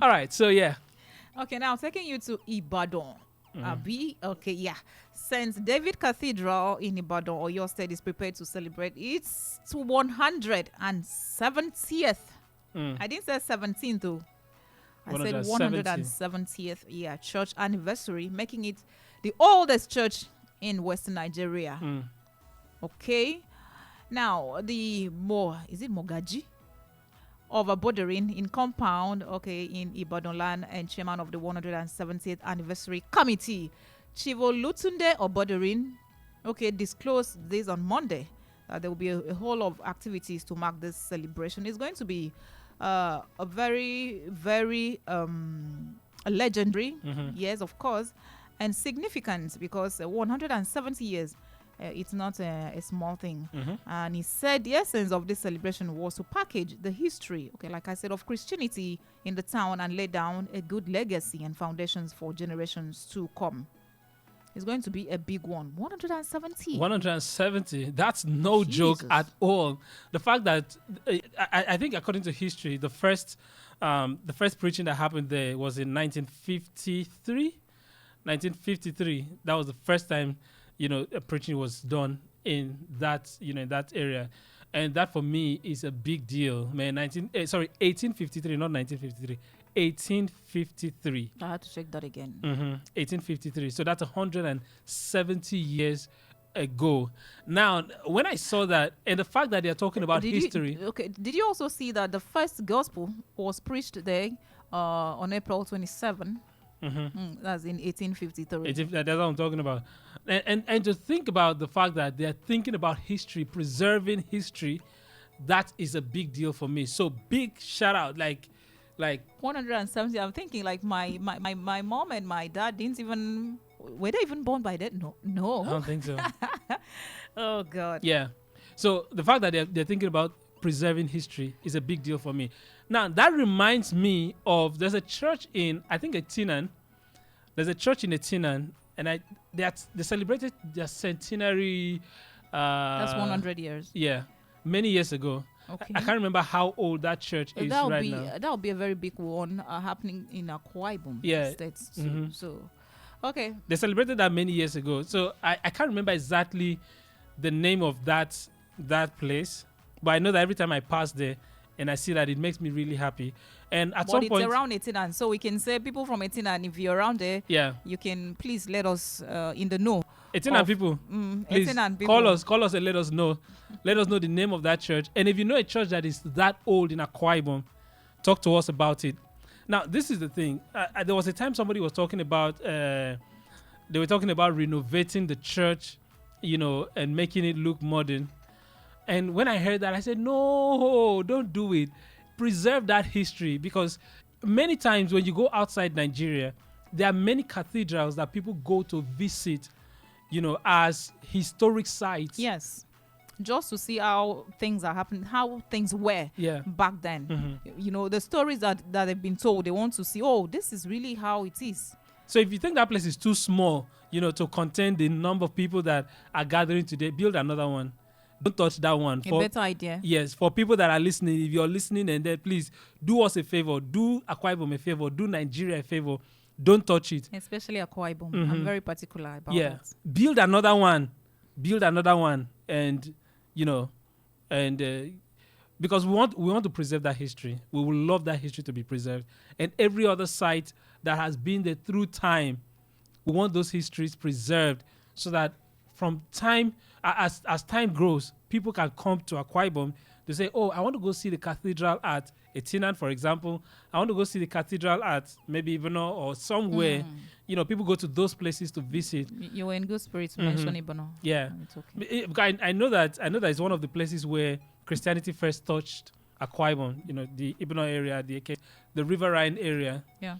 All right. So yeah. Okay, now taking you to Ibadan. Okay, yeah. St. David Cathedral in Ibadan, Oyo State, is prepared to celebrate its 170th. Mm. I didn't say 17th, though. I said 170. 170th church anniversary, making it the oldest church in Western Nigeria. Mm. Okay. Now, is it Mogaji? Of a Boderin in compound, okay, in Ibadan land, and chairman of the 170th anniversary committee, Chivo Lutunde Oboderin, okay, disclosed this on Monday. There will be a whole of activities to mark this celebration. It's going to be a very, very legendary, yes, of course, and significant because 170 years. It's not a small thing. And he said the essence of this celebration was to package the history, okay, like I said, of Christianity in the town and lay down a good legacy and foundations for generations to come. It's going to be a big one. 170. 170. That's no joke Jesus. at all. The fact that I think according to history, the first preaching that happened there was in 1953. 1953. That was the first time a preaching was done in that in that area, and that for me is a big deal, man. 1853, not 1953. 1853. I had to check that again. 1853. So that's 170 years ago. Now, when I saw that, and the fact that they're talking about history. Did you also see that the first gospel was preached there on April 27? That's in 1853. That's what I'm talking about. And to think about the fact that they're thinking about history, preserving history, that is a big deal for me. So big shout out, like 170. I'm thinking like my mom and my dad were they even born by then? No. I don't think so. Oh God. Yeah. So the fact that they're thinking about preserving history is a big deal for me. Now that reminds me of there's a church in Etinan. There's a church in Etinan, and they celebrated their centenary. That's 100 years. Yeah, many years ago. Okay. I can't remember how old that church is now. That would be a very big one happening in Akwa Ibom State. So, okay. They celebrated that many years ago. So I can't remember exactly the name of that place, but I know that every time I pass there and I see that, it makes me really happy. And at some point, it's around Etinan, so we can say people from Etinan, if you're around there, yeah, you can please let us in the know. Etinan people, please Etinan people. call us and let us know. Let us know the name of that church. And if you know a church that is that old in Akwa Ibom, talk to us about it. Now, this is the thing. There was a time somebody was talking about, they were talking about renovating the church, and making it look modern. And when I heard that, I said, no, don't do it. Preserve that history, because many times when you go outside Nigeria, there are many cathedrals that people go to visit, as historic sites. Yes. Just to see how things are happening, how things were back then. The stories that they've been told, they want to see, this is really how it is. So if you think that place is too small, to contain the number of people that are gathering today, build another one. Don't touch that one. A better idea. Yes, for people that are listening, if you're listening and then please do us a favor, do Akwa Ibom a favor, do Nigeria a favor, don't touch it. Especially Akwa Ibom. I'm very particular about that. Build another one, and because we want to preserve that history. We will love that history to be preserved, and every other site that has been there through time, we want those histories preserved, so that from time as time grows, people can come to Akwa Ibom. They say, I want to go see the cathedral at Etinan, for example. I want to go see the cathedral at maybe Ibadan or somewhere. People go to those places to visit. You were in good spirits to mention Ibadan. Yeah. It's okay. I know that it's one of the places where Christianity first touched Akwa Ibom, the Ibadan area, the riverine area. Yeah.